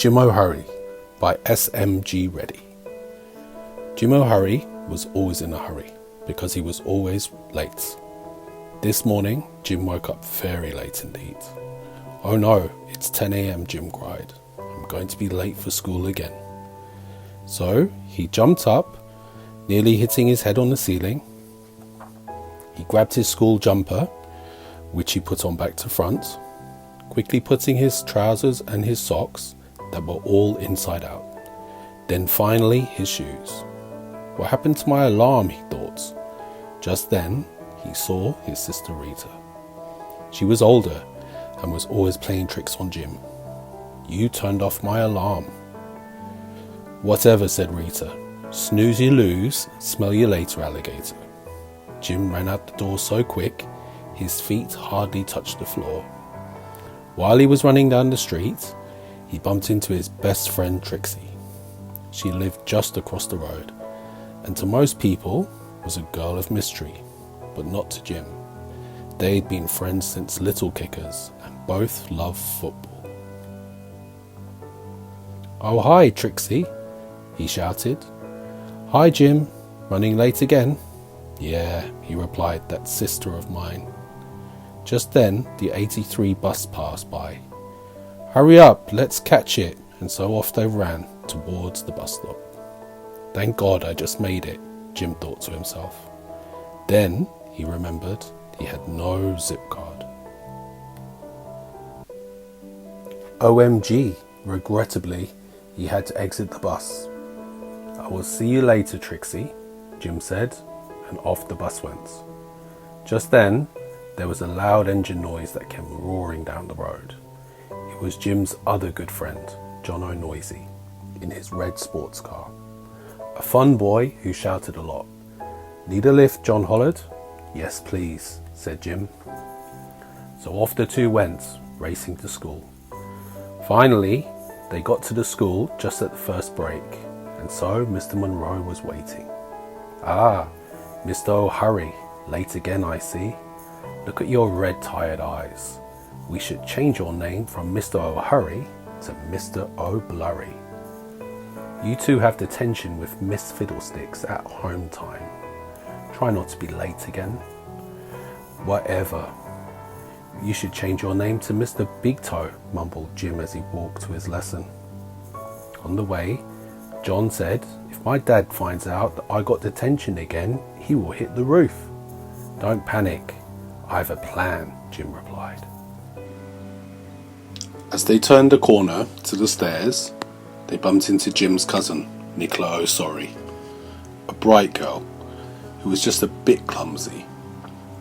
Jim O'Hurry by S.M.G. Reddy. Jim O'Hurry was always in a hurry because he was always late. This morning, Jim woke up very late indeed. "Oh no, it's 10 a.m, Jim cried. "I'm going to be late for school again." So he jumped up, nearly hitting his head on the ceiling. He grabbed his school jumper, which he put on back to front, quickly putting his trousers and his socks that were all inside out. Then finally his shoes. What happened to my alarm, he thought. Just then he saw his sister Rita. She was older and was always playing tricks on Jim. "You turned off my alarm." "Whatever," said Rita. "Snooze you lose, smell you later, alligator." Jim ran out the door so quick, his feet hardly touched the floor. While he was running down the street, he bumped into his best friend Trixie. She lived just across the road, and to most people was a girl of mystery, but not to Jim. They'd been friends since little kickers, and both loved football. "Oh, hi, Trixie," he shouted. "Hi, Jim. Running late again?" "Yeah," he replied, "that sister of mine." Just then, the 83 bus passed by. "Hurry up, let's catch it," and so off they ran towards the bus stop. "Thank God I just made it," Jim thought to himself. Then he remembered he had no zip card. OMG, regrettably, he had to exit the bus. "I will see you later, Trixie," Jim said, and off the bus went. Just then, there was a loud engine noise that came roaring down the road. It was Jim's other good friend, John O'Noisy, in his red sports car. A fun boy who shouted a lot. "Need a lift?" John hollered. "Yes, please," said Jim. So off the two went, racing to school. Finally, they got to the school just at the first break, and so Mr Monroe was waiting. "Ah, Mr O'Hurry, late again I see. Look at your red tired eyes. We should change your name from Mr O'Hurry to Mr O'Blurry. You two have detention with Miss Fiddlesticks at home time. Try not to be late again." "Whatever. You should change your name to Mr Big Toe," mumbled Jim as he walked to his lesson. On the way, John said, "If my dad finds out that I got detention again, he will hit the roof." "Don't panic. I have a plan," Jim replied. As they turned the corner to the stairs, they bumped into Jim's cousin, Nicola O'Sorry, a bright girl who was just a bit clumsy.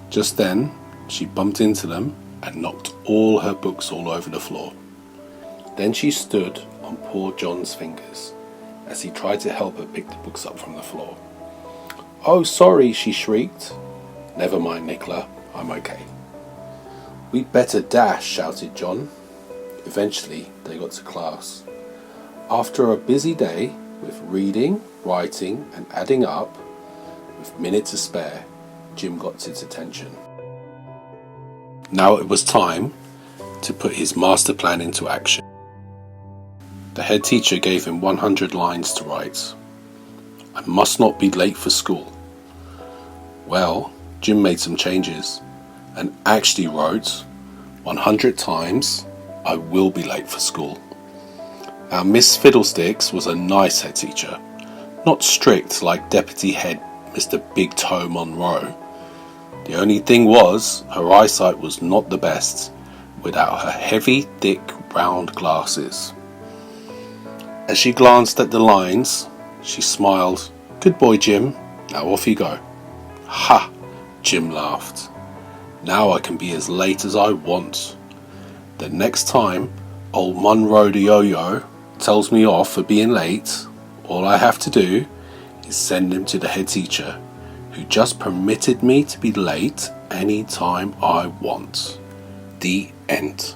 Just then, she bumped into them and knocked all her books all over the floor. Then she stood on poor John's fingers as he tried to help her pick the books up from the floor. "Oh, sorry," she shrieked. "Never mind, Nicola, I'm okay." "We'd better dash," shouted John. Eventually, they got to class. After a busy day with reading, writing and adding up, with minutes to spare, Jim got his attention. Now it was time to put his master plan into action. The head teacher gave him 100 lines to write. "I must not be late for school." Well, Jim made some changes and actually wrote 100 times, "I will be late for school." Now Miss Fiddlesticks was a nice head teacher, not strict like Deputy Head Mr Big Toe Monroe. The only thing was, her eyesight was not the best, without her heavy, thick, round glasses. As she glanced at the lines, she smiled. "Good boy, Jim. Now off you go." "Ha!" Jim laughed. "Now I can be as late as I want. The next time old Monroe the Yo-Yo tells me off for being late, all I have to do is send him to the head teacher, who just permitted me to be late any time I want." The end.